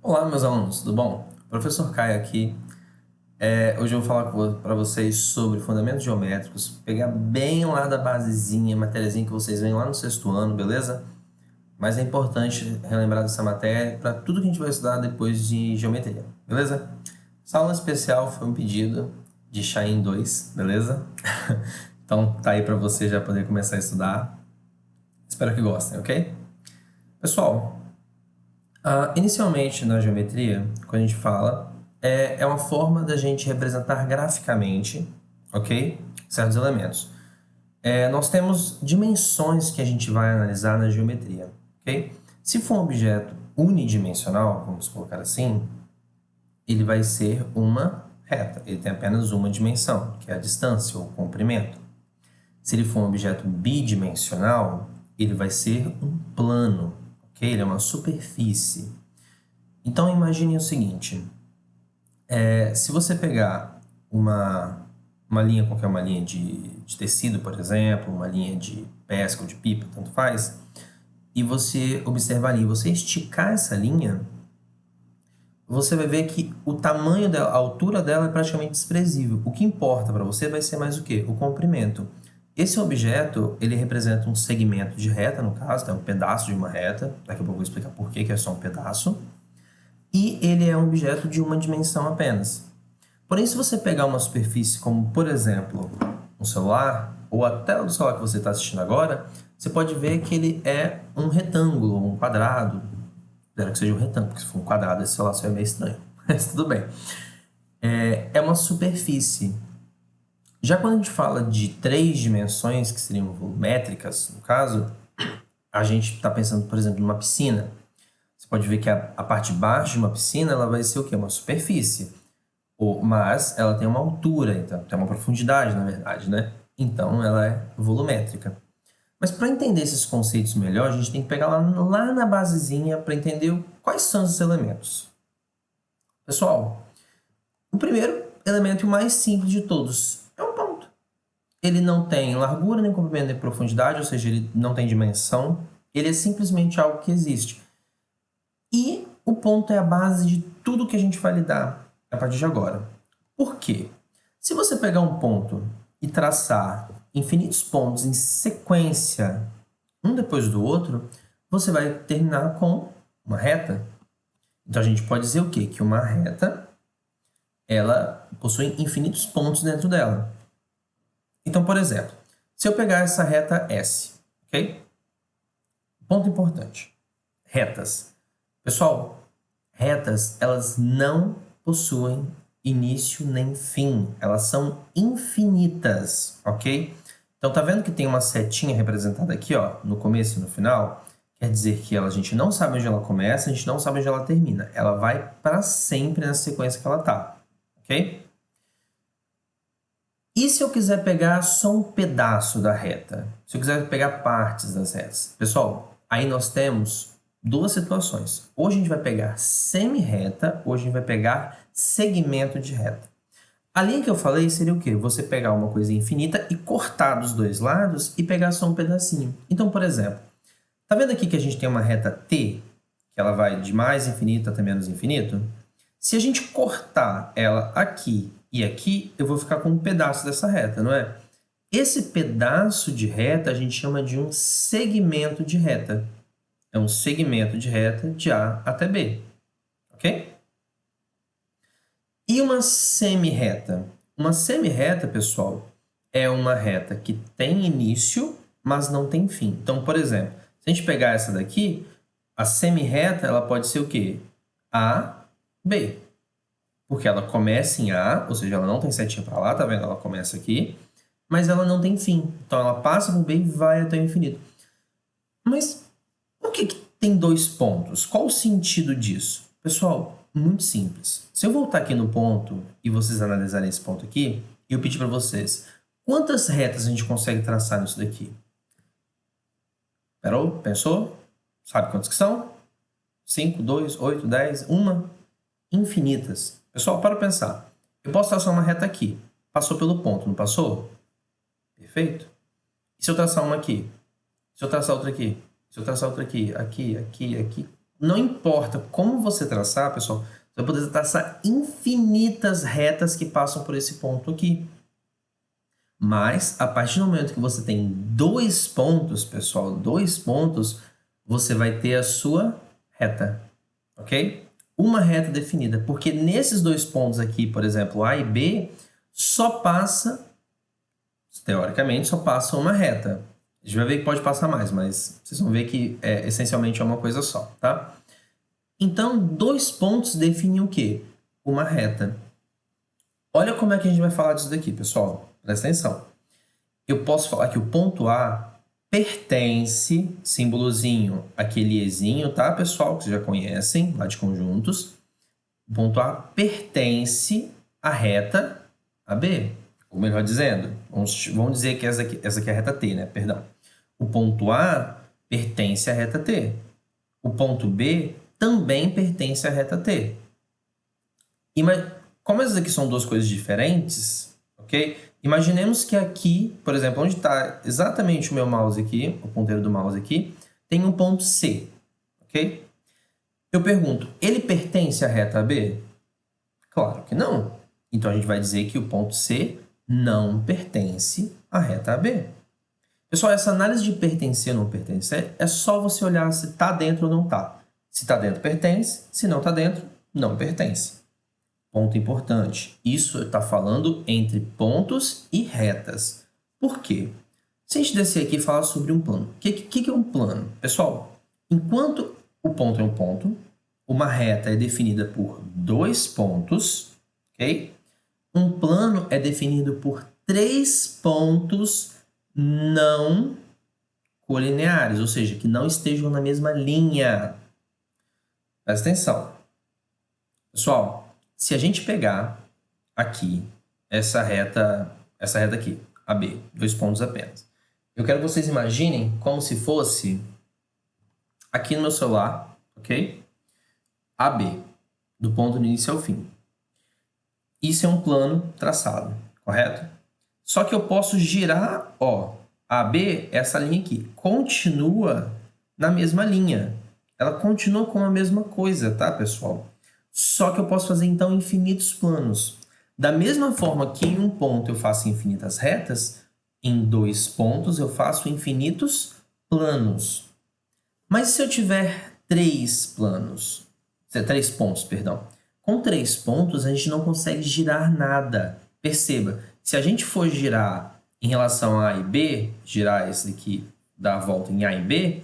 Olá, meus alunos, tudo bom? Professor Caio aqui. Hoje eu vou falar para vocês sobre fundamentos geométricos, pegar bem lá da basezinha, matériazinha que vocês veem lá no sexto ano, beleza? Mas é importante relembrar dessa matéria para tudo que a gente vai estudar depois de geometria, beleza? Essa aula especial foi um pedido de Chain 2, beleza? Então tá aí para você já poder começar a estudar. Espero que gostem, ok? Pessoal, inicialmente na geometria, quando a gente fala, é uma forma da gente representar graficamente, ok? Certos elementos. Nós temos dimensões que a gente vai analisar na geometria, ok? Se for um objeto unidimensional, vamos colocar assim, ele vai ser uma reta. Ele tem apenas uma dimensão, que é a distância ou o comprimento. Se ele for um objeto bidimensional, ele vai ser um plano, ok? Ele é uma superfície. Então, imagine o seguinte, se você pegar uma linha, qualquer uma linha de tecido, por exemplo, uma linha de pesca ou de pipa, tanto faz, e você observar ali, você esticar essa linha, você vai ver que o tamanho dela, a altura dela é praticamente desprezível. O que importa para você vai ser mais o quê? O comprimento. Esse objeto, ele representa um segmento de reta, no caso, é um pedaço de uma reta. Daqui a pouco eu vou explicar por que é só um pedaço. E ele é um objeto de uma dimensão apenas. Porém, se você pegar uma superfície como, por exemplo, um celular, ou até o celular que você está assistindo agora, você pode ver que ele é um retângulo, um quadrado. Espero que seja um retângulo, porque se for um quadrado, esse celular só é meio estranho. Mas tudo bem. É uma superfície. Já quando a gente fala de três dimensões, que seriam volumétricas, no caso, a gente está pensando, por exemplo, numa piscina. Você pode ver que a parte de baixo de uma piscina ela vai ser o quê? Uma superfície. Mas ela tem uma altura, então tem uma profundidade, na verdade, né? Então ela é volumétrica. Mas para entender esses conceitos melhor, a gente tem que pegar lá na basezinha para entender quais são esses elementos. Pessoal, o primeiro elemento e o mais simples de todos é um ponto. Ele não tem largura, nem comprimento, nem profundidade, ou seja, ele não tem dimensão. Ele é simplesmente algo que existe. E o ponto é a base de tudo que a gente vai lidar a partir de agora. Por quê? Se você pegar um ponto e traçar infinitos pontos em sequência, um depois do outro, você vai terminar com uma reta. Então a gente pode dizer o quê? Que uma reta, ela possui infinitos pontos dentro dela. Então, por exemplo, se eu pegar essa reta S, ok? Ponto importante. Retas. Pessoal, retas, elas não possuem início nem fim. Elas são infinitas, ok? Então, tá vendo que tem uma setinha representada aqui, ó, no começo e no final? Quer dizer que a gente não sabe onde ela começa, a gente não sabe onde ela termina. Ela vai para sempre na sequência que ela tá, ok? E se eu quiser pegar só um pedaço da reta? Se eu quiser pegar partes das retas? Pessoal, aí nós temos duas situações. Ou a gente vai pegar semi-reta, ou a gente vai pegar segmento de reta. A linha que eu falei seria o quê? Você pegar uma coisa infinita e cortar dos dois lados e pegar só um pedacinho. Então, por exemplo, tá vendo aqui que a gente tem uma reta T, que ela vai de mais infinito até menos infinito? Se a gente cortar ela aqui e aqui, eu vou ficar com um pedaço dessa reta, não é? Esse pedaço de reta a gente chama de um segmento de reta. É um segmento de reta de A até B, ok? E uma semi-reta? Uma semi-reta, pessoal, é uma reta que tem início, mas não tem fim. Então, por exemplo, se a gente pegar essa daqui, a semi-reta ela pode ser o quê? A, B. Porque ela começa em A, ou seja, ela não tem setinha para lá, tá vendo? Ela começa aqui, mas ela não tem fim. Então, ela passa por B e vai até o infinito. Mas por que tem dois pontos? Qual o sentido disso? Pessoal, muito simples. Se eu voltar aqui no ponto e vocês analisarem esse ponto aqui, eu pedir para vocês, quantas retas a gente consegue traçar nisso daqui? Parou? Pensou? Sabe quantas que são? 5, 2, 8, 10, uma? Infinitas. Pessoal, para pensar. Eu posso traçar uma reta aqui. Passou pelo ponto, não passou? Perfeito. E se eu traçar uma aqui? Se eu traçar outra aqui? Se eu traçar outra aqui? Aqui, aqui, aqui. não importa como você traçar, pessoal, você vai poder traçar infinitas retas que passam por esse ponto aqui. Mas, a partir do momento que você tem 2 pontos, pessoal, 2 pontos, você vai ter a sua reta, ok? Uma reta definida, porque nesses 2 pontos aqui, por exemplo, A e B, só passa, teoricamente, só passa uma reta. A gente vai ver que pode passar mais, mas vocês vão ver que essencialmente é uma coisa só, tá? Então, 2 pontos definem o quê? Uma reta. Olha como é que a gente vai falar disso daqui, pessoal. Presta atenção. Eu posso falar que o ponto A pertence, símbolozinho, aquele Ezinho, tá, pessoal? Que vocês já conhecem, lá de conjuntos. O ponto A pertence à reta AB. Ou melhor dizendo, vamos dizer que essa aqui é a reta T, né? Perdão. O ponto A pertence à reta T. O ponto B também pertence à reta T. Como essas aqui são 2 coisas diferentes, ok? Imaginemos que aqui, por exemplo, onde está exatamente o meu mouse aqui, o ponteiro do mouse aqui, tem um ponto C, ok? Eu pergunto, ele pertence à reta AB? Claro que não. Então, a gente vai dizer que o ponto C não pertence à reta AB. Pessoal, essa análise de pertencer ou não pertencer é só você olhar se está dentro ou não está. Se está dentro, pertence. Se não está dentro, não pertence. Ponto importante. Isso está falando entre pontos e retas. Por quê? Se a gente descer aqui e falar sobre um plano. O que é um plano? Pessoal, enquanto o ponto é um ponto, uma reta é definida por 2 pontos, ok? Um plano é definido por 3 pontos não colineares, ou seja, que não estejam na mesma linha. Presta atenção. Pessoal, se a gente pegar aqui essa reta aqui, AB, 2 pontos apenas. Eu quero que vocês imaginem como se fosse aqui no meu celular, ok? AB, do ponto do início ao fim. Isso é um plano traçado, correto? Só que eu posso girar, ó, AB, essa linha aqui, continua na mesma linha. Ela continua com a mesma coisa, tá, pessoal? Só que eu posso fazer, então, infinitos planos. Da mesma forma que em um ponto eu faço infinitas retas, em 2 pontos eu faço infinitos planos. Mas se eu tiver 3 planos, 3 pontos, perdão. Com 3 pontos, a gente não consegue girar nada. Perceba, se a gente for girar em relação a A e B, girar esse aqui, dar a volta em A e B,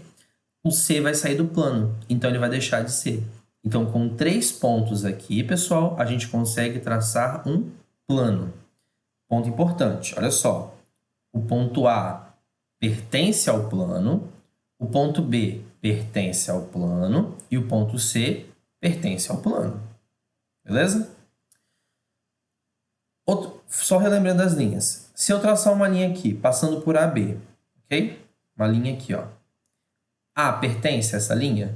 o C vai sair do plano, então ele vai deixar de ser. Então, com 3 pontos aqui, pessoal, a gente consegue traçar um plano. Ponto importante, olha só. O ponto A pertence ao plano, o ponto B pertence ao plano e o ponto C pertence ao plano. Beleza? Só relembrando as linhas. Se eu traçar uma linha aqui, passando por AB, ok? Uma linha aqui, ó. A pertence a essa linha?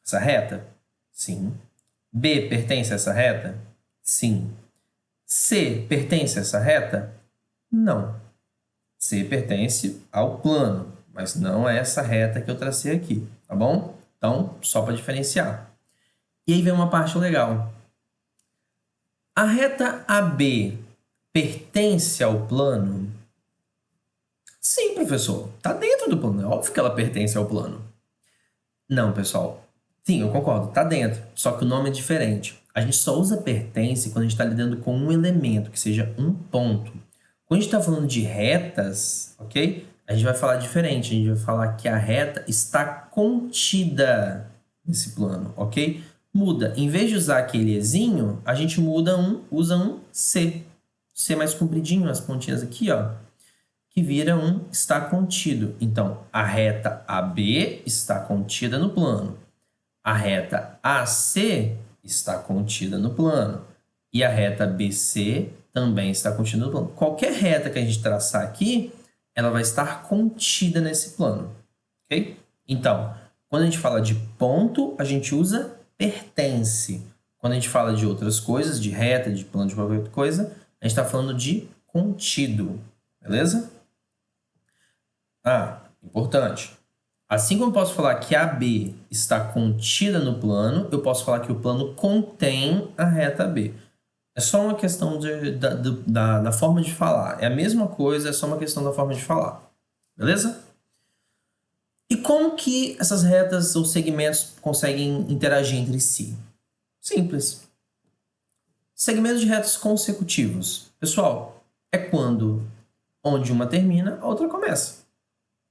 Essa reta? Sim. B pertence a essa reta? Sim. C pertence a essa reta? Não. C pertence ao plano, mas não a essa reta que eu tracei aqui, tá bom? Então, só para diferenciar. E aí vem uma parte legal. A reta AB pertence ao plano? Sim, professor. Está dentro do plano. É óbvio que ela pertence ao plano. Não, pessoal. Sim, eu concordo. Está dentro. Só que o nome é diferente. A gente só usa pertence quando a gente está lidando com um elemento, que seja um ponto. Quando a gente está falando de retas, ok? A gente vai falar diferente. A gente vai falar que a reta está contida nesse plano, ok? Muda. Em vez de usar aquele Ezinho, a gente usa um C. C mais compridinho, as pontinhas aqui, ó, que vira um está contido. Então, a reta AB está contida no plano. A reta AC está contida no plano. E a reta BC também está contida no plano. Qualquer reta que a gente traçar aqui, ela vai estar contida nesse plano. Ok? Então, quando a gente fala de ponto, a gente usa pertence. Quando a gente fala de outras coisas, de reta, de plano, de qualquer outra coisa, a gente está falando de contido. Beleza? Ah, importante. Assim como eu posso falar que AB está contida no plano, eu posso falar que o plano contém a reta AB. É só uma questão da forma de falar. É a mesma coisa, é só uma questão da forma de falar. Beleza? E como que essas retas ou segmentos conseguem interagir entre si? Simples. Segmentos de retas consecutivos. Pessoal, é quando onde uma termina, a outra começa.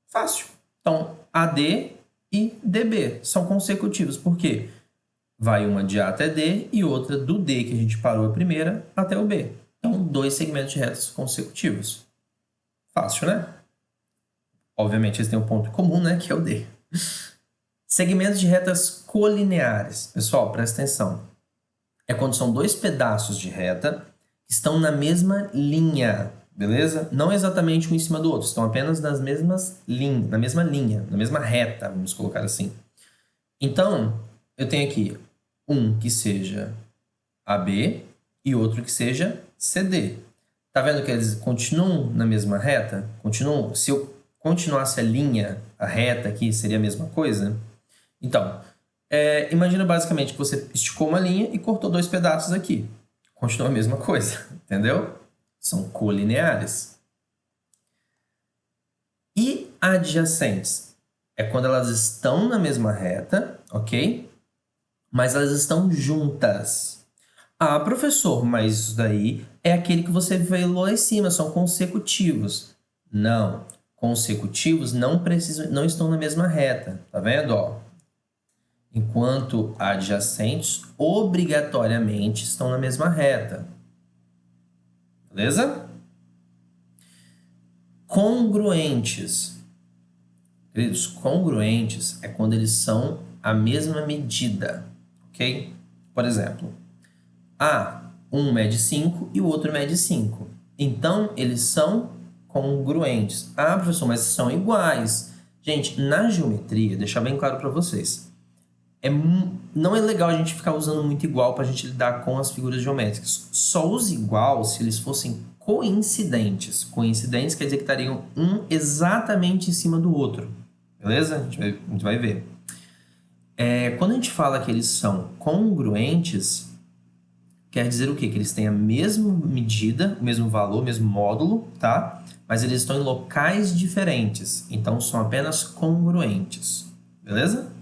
Fácil. Então, AD e DB são consecutivos. Por quê? Vai uma de A até D e outra do D, que a gente parou a primeira, até o B. Então, 2 segmentos de retas consecutivos. Fácil, né? Obviamente, eles têm um ponto comum, né? Que é o D. Segmentos de retas colineares. Pessoal, presta atenção. É quando são 2 pedaços de reta que estão na mesma linha, beleza? Não exatamente um em cima do outro, estão apenas nas mesmas na mesma linha, na mesma reta, vamos colocar assim. Então, eu tenho aqui um que seja AB e outro que seja CD. Tá vendo que eles continuam na mesma reta? Continuam. Se eu continuasse a linha, a reta aqui, seria a mesma coisa? Então, imagina basicamente que você esticou uma linha e cortou 2 pedaços aqui. Continua a mesma coisa, entendeu? São colineares. E adjacentes é quando elas estão na mesma reta, ok? Mas elas estão juntas. Ah, professor, mas isso daí é aquele que você vê lá em cima, são consecutivos. Não, consecutivos não estão na mesma reta, tá vendo, ó? Enquanto adjacentes obrigatoriamente estão na mesma reta. Beleza? Congruentes. Queridos, congruentes é quando eles são a mesma medida, ok? Por exemplo, um mede 5 e o outro mede 5. Então, eles são congruentes. Ah, professor, mas são iguais. Gente, na geometria, deixar bem claro para vocês, não é legal a gente ficar usando muito igual para a gente lidar com as figuras geométricas. Só use igual se eles fossem coincidentes. Coincidentes quer dizer que estariam um exatamente em cima do outro. Beleza? A gente vai ver. Quando a gente fala que eles são congruentes, quer dizer o quê? Que eles têm a mesma medida, o mesmo valor, o mesmo módulo, tá? Mas eles estão em locais diferentes. Então, são apenas congruentes. Beleza?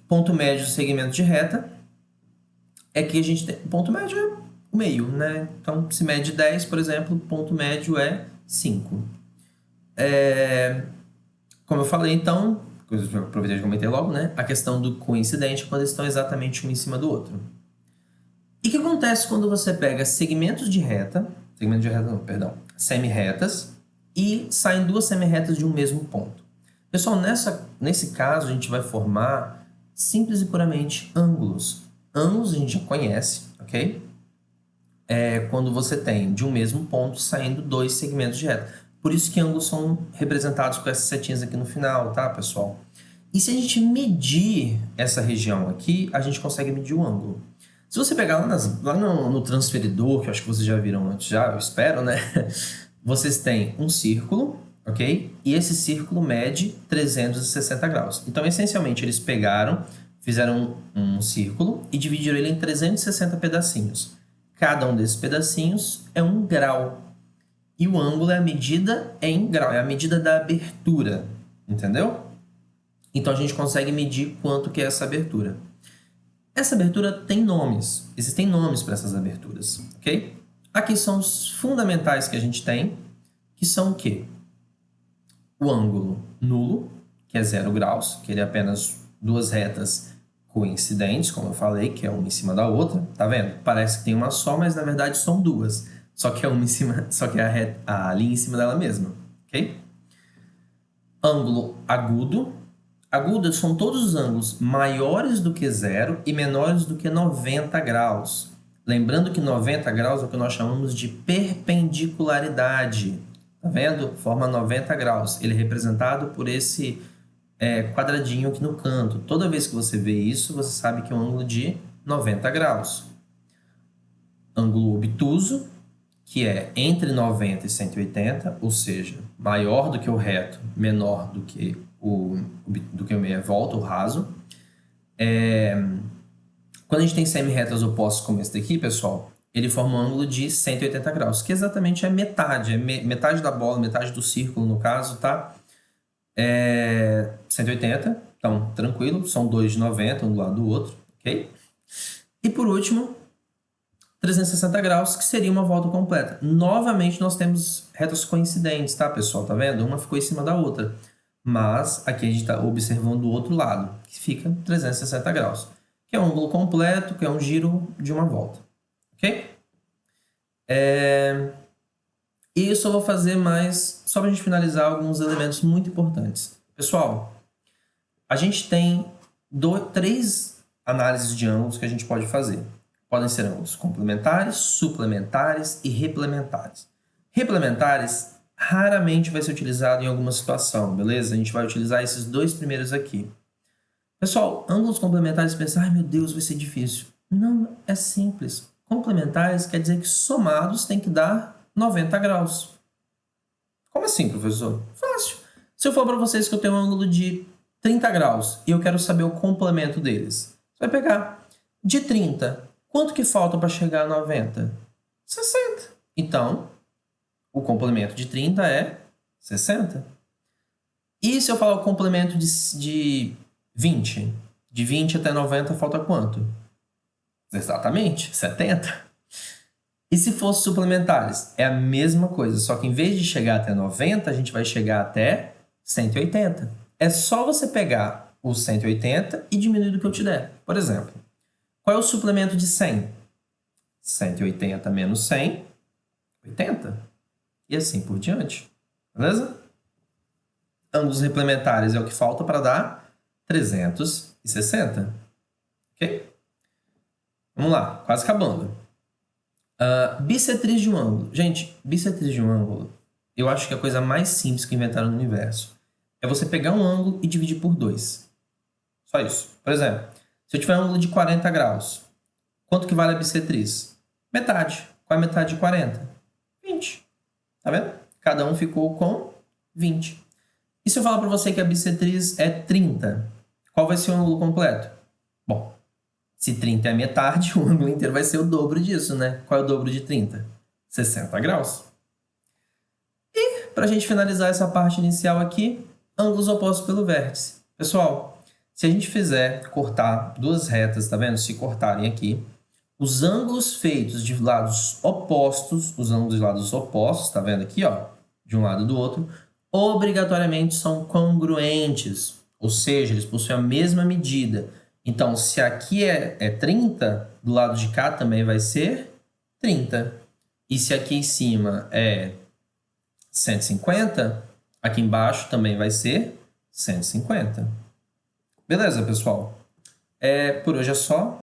Ponto médio do segmento de reta é que a gente tem... Ponto médio é o meio, né? Então, se mede 10, por exemplo, o ponto médio é 5. Como eu falei, então, eu aproveitei de comentar logo, né? A questão do coincidente, quando eles estão exatamente um em cima do outro. E o que acontece quando você pega segmentos de reta, semi-retas, e saem 2 semi-retas de um mesmo ponto? Pessoal, nesse caso, a gente vai formar simples e puramente ângulos. Ângulos a gente já conhece, ok? É quando você tem de um mesmo ponto saindo 2 segmentos de reta. Por isso que ângulos são representados com essas setinhas aqui no final, tá, pessoal? E se a gente medir essa região aqui, a gente consegue medir o ângulo. Se você pegar lá no transferidor, que eu acho que vocês já viram antes, eu espero, né? Vocês têm um círculo, ok? E esse círculo mede 360 graus. Então, essencialmente, eles fizeram um círculo e dividiram ele em 360 pedacinhos. Cada um desses pedacinhos é 1 grau. E o ângulo é a medida em grau, é a medida da abertura, entendeu? Então, a gente consegue medir quanto que é essa abertura. Essa abertura tem nomes, existem nomes para essas aberturas, ok? Aqui são os fundamentais que a gente tem, que são o quê? O ângulo nulo, que é 0 graus, que ele é apenas 2 retas coincidentes, como eu falei, que é uma em cima da outra, tá vendo? Parece que tem uma só, mas na verdade são 2, só que é uma em cima, só que é a linha em cima dela mesma, ok? Ângulo agudo. Agudos são todos os ângulos maiores do que 0 e menores do que 90 graus. Lembrando que 90 graus é o que nós chamamos de perpendicularidade. Tá vendo? Forma 90 graus. Ele é representado por esse quadradinho aqui no canto. Toda vez que você vê isso, você sabe que é um ângulo de 90 graus. Ângulo obtuso que é entre 90 e 180, ou seja, maior do que o reto, menor do que o meia volta, o raso. Quando a gente tem semi-retas opostas como esse daqui, pessoal, ele forma um ângulo de 180 graus, que exatamente é metade, metade da bola, metade do círculo no caso, tá? 180, então tranquilo, são dois de 90, um do lado do outro, ok? E por último, 360 graus, que seria uma volta completa. Novamente, nós temos retas coincidentes, tá, pessoal? Tá vendo? Uma ficou em cima da outra. Mas aqui a gente está observando o outro lado, que fica 360 graus, que é um ângulo completo, que é um giro de uma volta, ok? E isso eu vou fazer mais, só para a gente finalizar, alguns elementos muito importantes. Pessoal, a gente tem três análises de ângulos que a gente pode fazer. Podem ser ângulos complementares, suplementares e replementares. Replementares raramente vai ser utilizado em alguma situação, beleza? A gente vai utilizar esses dois primeiros aqui. Pessoal, ângulos complementares, pensar, ai meu Deus, vai ser difícil. Não, é simples. Complementares quer dizer que somados tem que dar 90 graus. Como assim, professor? Fácil. Se eu falar para vocês que eu tenho um ângulo de 30 graus e eu quero saber o complemento deles, você vai pegar de 30, quanto que falta para chegar a 90? 60. Então, o complemento de 30 é 60. E se eu falar o complemento de 20? De 20 até 90 falta quanto? Exatamente, 70. E se fosse suplementares? É a mesma coisa, só que em vez de chegar até 90, a gente vai chegar até 180. É só você pegar o 180 e diminuir do que eu te der. Por exemplo, qual é o suplemento de 100? 180 menos 100, 80. E assim por diante. Beleza? Ângulos replementares é o que falta para dar 360. Ok? Vamos lá, quase acabando. Bissetriz de um ângulo. Gente, bissetriz de um ângulo, eu acho que é a coisa mais simples que inventaram no universo. É você pegar um ângulo e dividir por 2. Só isso. Por exemplo, se eu tiver um ângulo de 40 graus, quanto que vale a bissetriz? Metade. Qual é a metade de 40? 20. Tá vendo? Cada um ficou com 20. E se eu falar para você que a bissetriz é 30, qual vai ser o ângulo completo? Bom, se 30 é metade, o ângulo inteiro vai ser o dobro disso, né? Qual é o dobro de 30? 60 graus. E, para a gente finalizar essa parte inicial aqui, ângulos opostos pelo vértice. Pessoal, se a gente fizer cortar duas retas, tá vendo? Se cortarem aqui, os ângulos feitos de lados opostos, os ângulos de lados opostos, tá vendo aqui, ó? De um lado e do outro, obrigatoriamente são congruentes, ou seja, eles possuem a mesma medida. Então, se aqui é 30, do lado de cá também vai ser 30. E se aqui em cima é 150, aqui embaixo também vai ser 150. Beleza, pessoal? Por hoje é só.